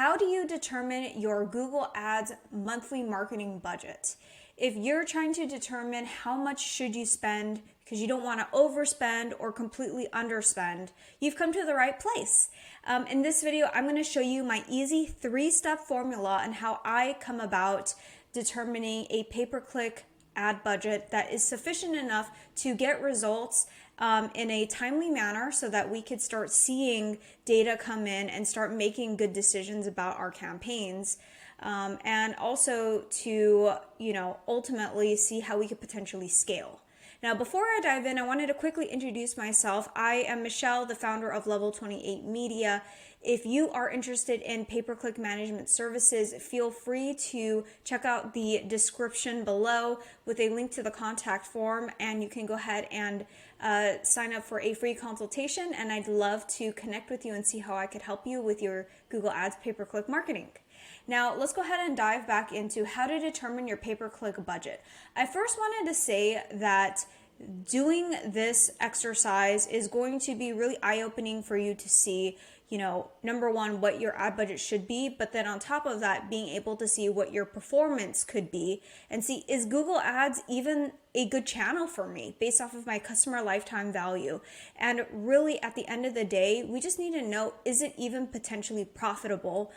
How do you determine your Google Ads monthly marketing budget? If you're trying to determine how much should you spend because you don't want to overspend or completely underspend, you've come to the right place. In this video, I'm going to show you my easy 3-step formula and how I come about determining a pay-per-click ad budget that is sufficient enough to get results in a timely manner so that we could start seeing data come in and start making good decisions about our campaigns. And also to, ultimately see how we could potentially scale. Now, before I dive in, I wanted to quickly introduce myself. I am Michelle, the founder of Level 28 Media. If you are interested in pay-per-click management services, feel free to check out the description below with a link to the contact form, and you can go ahead and sign up for a free consultation, and I'd love to connect with you and see how I could help you with your Google Ads pay-per-click marketing. Now, let's go ahead and dive back into how to determine your pay-per-click budget. I first wanted to say that doing this exercise is going to be really eye-opening for you to see, number one, what your ad budget should be, but then on top of that, being able to see what your performance could be and see, is Google Ads even a good channel for me based off of my customer lifetime value? And really, at the end of the day, we just need to know, is it even potentially profitable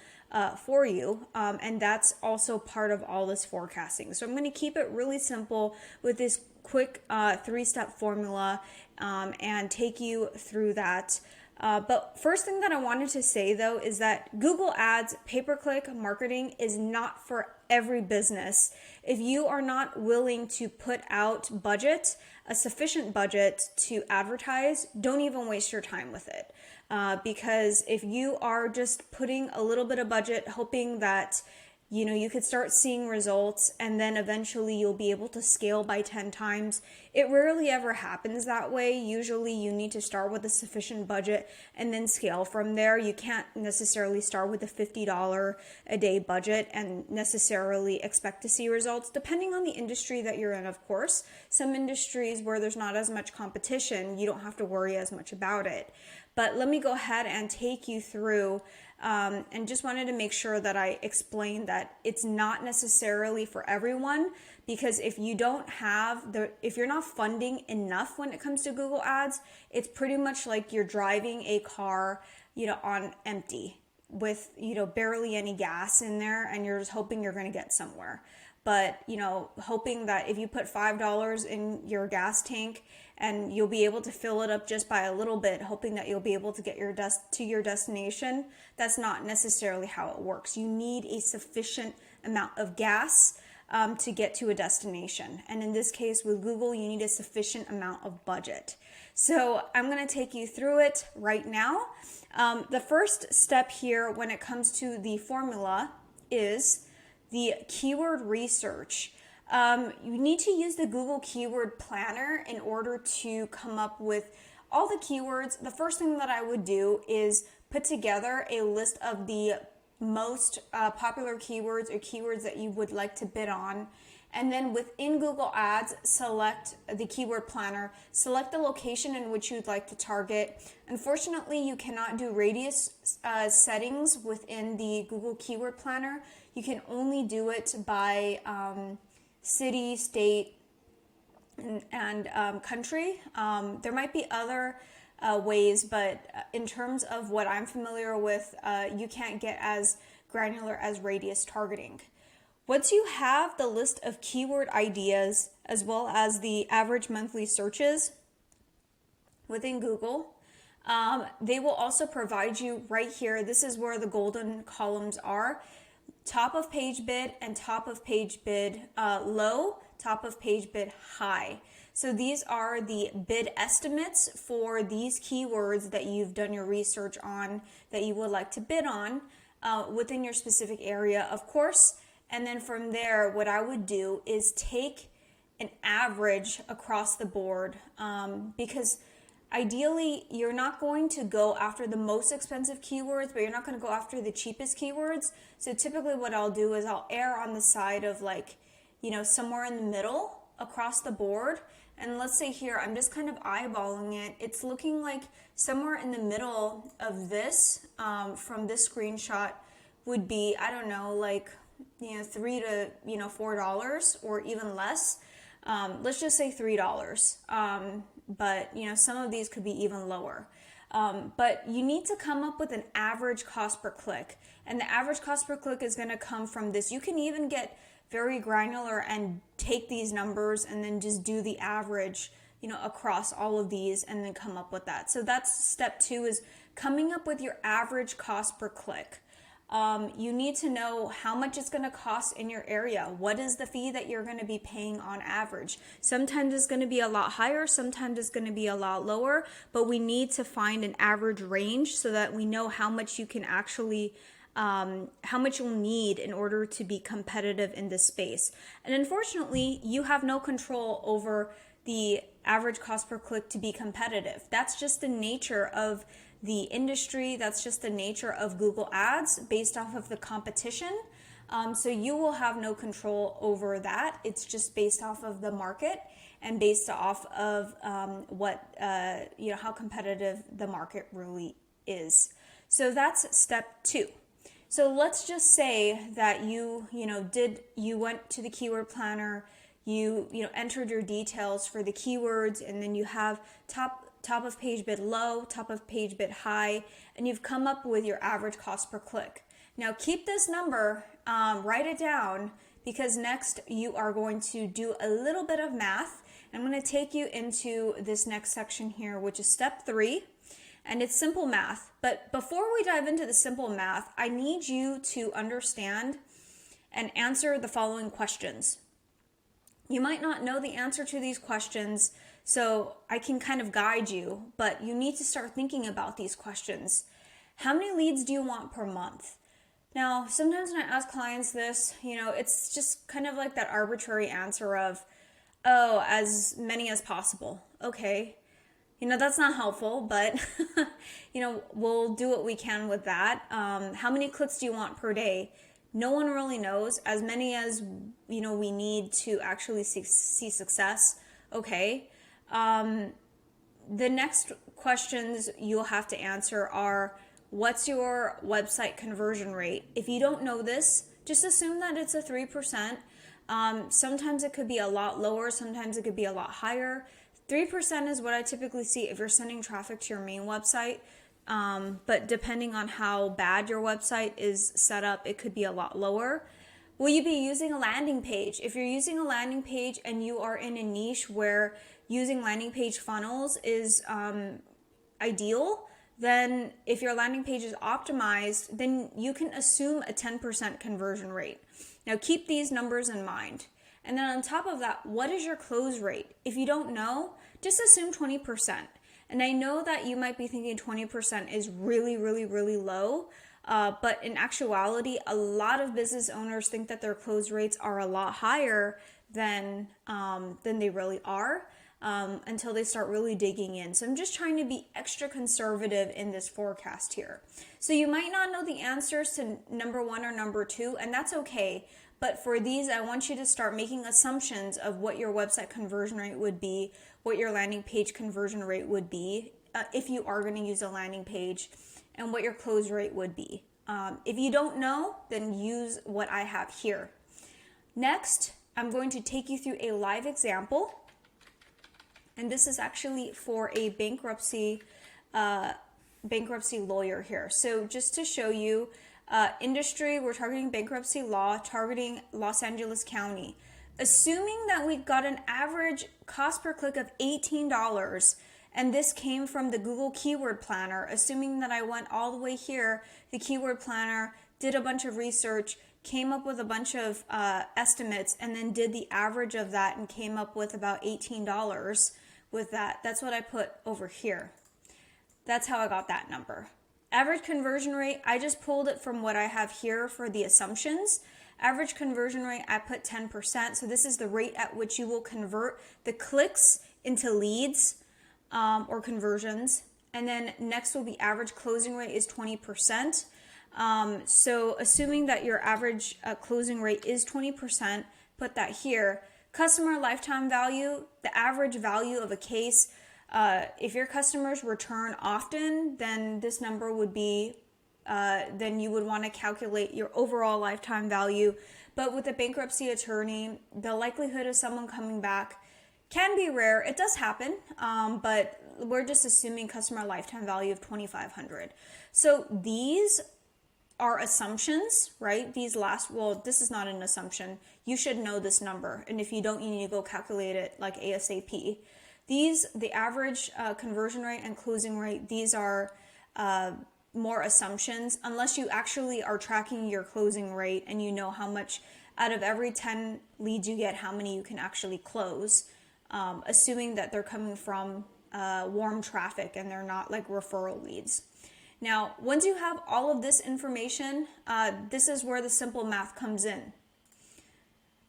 for you? And that's also part of all this forecasting. So I'm going to keep it really simple with this quick 3-step formula and take you through that. But first thing that I wanted to say though is that Google Ads pay-per-click marketing is not for every business. If you are not willing to put out a sufficient budget to advertise, don't even waste your time with it. Because if you are just putting a little bit of budget, hoping that you could start seeing results and then eventually you'll be able to scale by 10 times. It rarely ever happens that way. Usually you need to start with a sufficient budget and then scale from there. You can't necessarily start with a $50 a day budget and necessarily expect to see results, depending on the industry that you're in, of course. Some industries where there's not as much competition, you don't have to worry as much about it. But let me go ahead and take you through and just wanted to make sure that I explained that it's not necessarily for everyone, because if you don't have if you're not funding enough when it comes to Google Ads, it's pretty much like you're driving a car, on empty with, barely any gas in there, and you're just hoping you're going to get somewhere. But, hoping that if you put $5 in your gas tank and you'll be able to fill it up just by a little bit, hoping that you'll be able to get to your destination, that's not necessarily how it works. You need a sufficient amount of gas to get to a destination. And in this case with Google, you need a sufficient amount of budget. So I'm going to take you through it right now. The first step here when it comes to the formula is the keyword research. You need to use the Google Keyword Planner in order to come up with all the keywords. The first thing that I would do is put together a list of the most popular keywords or keywords that you would like to bid on. And then within Google Ads, select the Keyword Planner, select the location in which you'd like to target. Unfortunately, you cannot do radius settings within the Google Keyword Planner. You can only do it by city, state, and country. There might be other ways, but in terms of what I'm familiar with, you can't get as granular as radius targeting. Once you have the list of keyword ideas as well as the average monthly searches within Google, they will also provide you right here. This is where the golden columns are. Top of page bid and top of page bid low, top of page bid high. So these are the bid estimates for these keywords that you've done your research on, that you would like to bid on within your specific area, of course. And then from there, what I would do is take an average across the board, because ideally, you're not going to go after the most expensive keywords, but you're not going to go after the cheapest keywords. So typically what I'll do is I'll err on the side of somewhere in the middle across the board. And let's say here, I'm just kind of eyeballing it. It's looking like somewhere in the middle of this, from this screenshot, would be, I don't know, like, $3 to, $4 or even less. Let's just say $3. But, some of these could be even lower. But you need to come up with an average cost per click. And the average cost per click is going to come from this. You can even get very granular and take these numbers and then just do the average, across all of these and then come up with that. So that's step 2, is coming up with your average cost per click. You need to know how much it's going to cost in your area. What is the fee that you're going to be paying on average? Sometimes it's going to be a lot higher, sometimes it's going to be a lot lower, but we need to find an average range so that we know how much you can actually how much you'll need in order to be competitive in this space. And unfortunately, you have no control over the average cost per click to be competitive. That's just the nature of the industry. That's just the nature of Google Ads based off of the competition. So you will have no control over that. It's just based off of the market and based off of how competitive the market really is. So that's step 2. So let's just say that you went to the keyword planner, you entered your details for the keywords, and then you have top of page bid low, top of page bid high, and you've come up with your average cost per click. Now keep this number, write it down, because next you are going to do a little bit of math. I'm going to take you into this next section here, which is step 3. And it's simple math. But before we dive into the simple math, I need you to understand and answer the following questions. You might not know the answer to these questions, so I can kind of guide you, but you need to start thinking about these questions. How many leads do you want per month? Now, sometimes when I ask clients this, it's just kind of like that arbitrary answer of, oh, as many as possible. Okay. That's not helpful, but, we'll do what we can with that. How many clicks do you want per day? No one really knows. As many as, we need to actually see success. Okay. The next questions you'll have to answer are, what's your website conversion rate? If you don't know this, just assume that it's a 3%. Sometimes it could be a lot lower. Sometimes it could be a lot higher. 3% is what I typically see if you're sending traffic to your main website. But depending on how bad your website is set up, it could be a lot lower. Will you be using a landing page? If you're using a landing page and you are in a niche where using landing page funnels is ideal, then if your landing page is optimized, then you can assume a 10% conversion rate. Now keep these numbers in mind. And then on top of that, what is your close rate? If you don't know, just assume 20%. And I know that you might be thinking 20% is really, really, really low. But in actuality, a lot of business owners think that their close rates are a lot higher than they really are until they start really digging in. So I'm just trying to be extra conservative in this forecast here. So you might not know the answers to number 1 or number 2, and that's okay. But for these, I want you to start making assumptions of what your website conversion rate would be, what your landing page conversion rate would be, if you are going to use a landing page, and what your close rate would be. If you don't know, then use what I have here. Next, I'm going to take you through a live example. And this is actually for a bankruptcy lawyer here. So just to show you, industry, we're targeting bankruptcy law, targeting Los Angeles County. Assuming that we've got an average cost per click of $18, and this came from the Google Keyword Planner, assuming that I went all the way here, the Keyword Planner, did a bunch of research, came up with a bunch of estimates, and then did the average of that and came up with about $18 with that. That's what I put over here. That's how I got that number. Average conversion rate, I just pulled it from what I have here for the assumptions. Average conversion rate, I put 10%. So this is the rate at which you will convert the clicks into leads or conversions. And then next will be average closing rate is 20%. So assuming that your average closing rate is 20%, put that here. Customer lifetime value, the average value of a case. If your customers return often, then this number would be then you would want to calculate your overall lifetime value. But with a bankruptcy attorney, the likelihood of someone coming back can be rare. It does happen, but we're just assuming customer lifetime value of $2,500. So these are assumptions, right? This is not an assumption. You should know this number. And if you don't, you need to go calculate it like ASAP. The average conversion rate and closing rate, these are more assumptions, unless you actually are tracking your closing rate and you know how much out of every 10 leads you get, how many you can actually close, assuming that they're coming from warm traffic and they're not like referral leads. Now, once you have all of this information, this is where the simple math comes in.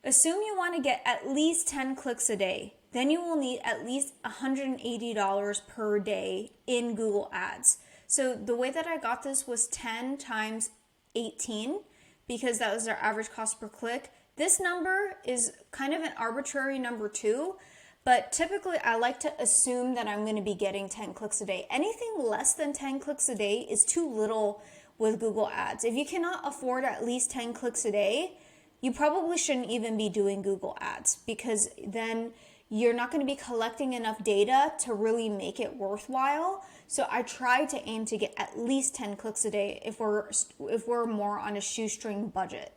Assume you want to get at least 10 clicks a day. Then you will need at least $180 per day in Google Ads. So the way that I got this was 10 times 18, because that was our average cost per click. This number is kind of an arbitrary number too, but typically I like to assume that I'm going to be getting 10 clicks a day. Anything less than 10 clicks a day is too little with Google Ads. If you cannot afford at least 10 clicks a day, you probably shouldn't even be doing Google Ads, because then you're not going to be collecting enough data to really make it worthwhile. So I try to aim to get at least 10 clicks a day if we're more on a shoestring budget.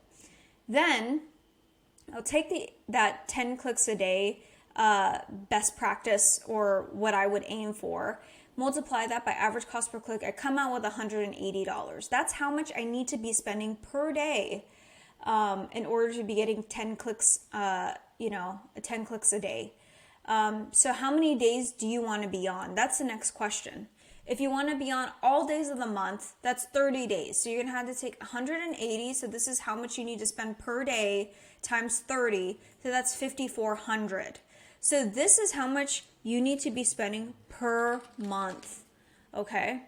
Then I'll take that 10 clicks a day best practice, or what I would aim for, multiply that by average cost per click. I come out with $180. That's how much I need to be spending per day in order to be getting 10 clicks, 10 clicks a day. So how many days do you want to be on? That's the next question. If you want to be on all days of the month, that's 30 days. So you're going to have to take 180. So this is how much you need to spend per day times 30. So that's 5,400. So this is how much you need to be spending per month. Okay.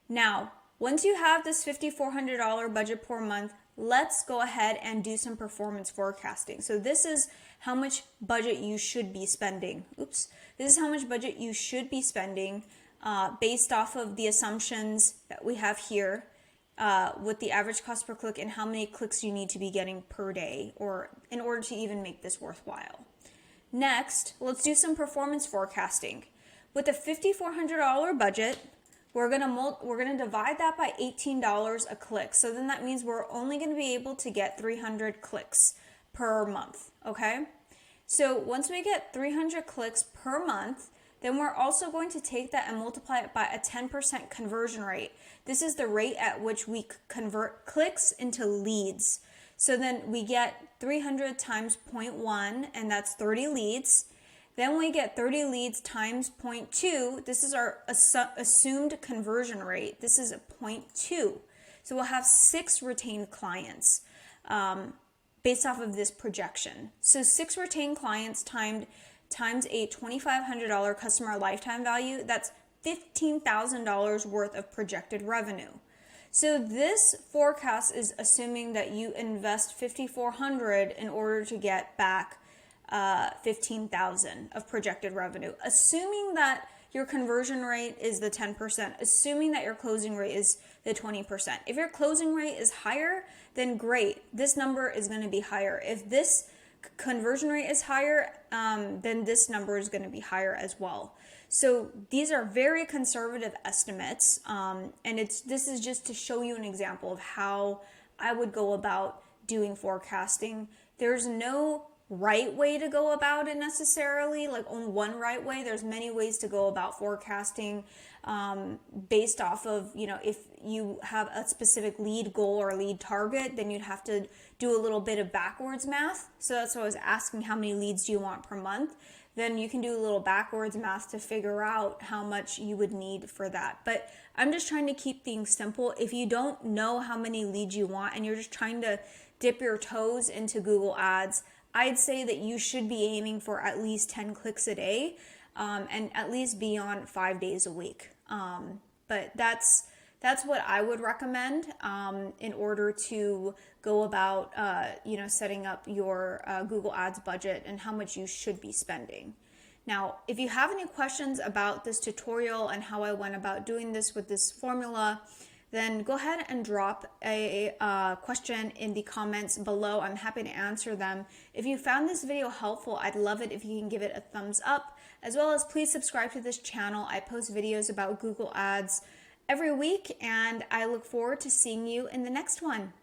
Now, once you have this $5,400 budget per month, let's go ahead and do some performance forecasting. So this is how much budget you should be spending. This is how much budget you should be spending based off of the assumptions that we have here with the average cost per click and how many clicks you need to be getting per day, or in order to even make this worthwhile. Next, let's do some performance forecasting. With a $5,400 budget, we're gonna divide that by $18 a click. So then that means we're only gonna be able to get 300 clicks per month, okay? So once we get 300 clicks per month, then we're also going to take that and multiply it by a 10% conversion rate. This is the rate at which we convert clicks into leads. So then we get 300 times 0.1, and that's 30 leads. Then we get 30 leads times 0.2. This is our assumed conversion rate. This is a 0.2. So we'll have 6 retained clients based off of this projection. So 6 retained clients times a $2,500 customer lifetime value, that's $15,000 worth of projected revenue. So this forecast is assuming that you invest $5,400 in order to get back $15,000 of projected revenue, assuming that your conversion rate is the 10%, assuming that your closing rate is the 20%. If your closing rate is higher, then great. This number is going to be higher. If this conversion rate is higher, then this number is going to be higher as well. So these are very conservative estimates, and this is just to show you an example of how I would go about doing forecasting. There's no right way to go about it necessarily, like only one right way. There's many ways to go about forecasting based off of, if you have a specific lead goal or lead target, then you'd have to do a little bit of backwards math. So that's why I was asking, how many leads do you want per month? Then you can do a little backwards math to figure out how much you would need for that. But I'm just trying to keep things simple. If you don't know how many leads you want and you're just trying to dip your toes into Google Ads, I'd say that you should be aiming for at least 10 clicks a day and at least be on 5 days a week. But that's what I would recommend in order to go about, setting up your Google Ads budget and how much you should be spending. Now, if you have any questions about this tutorial and how I went about doing this with this formula, then go ahead and drop a question in the comments below. I'm happy to answer them. If you found this video helpful, I'd love it if you can give it a thumbs up, as well as please subscribe to this channel. I post videos about Google Ads every week, and I look forward to seeing you in the next one.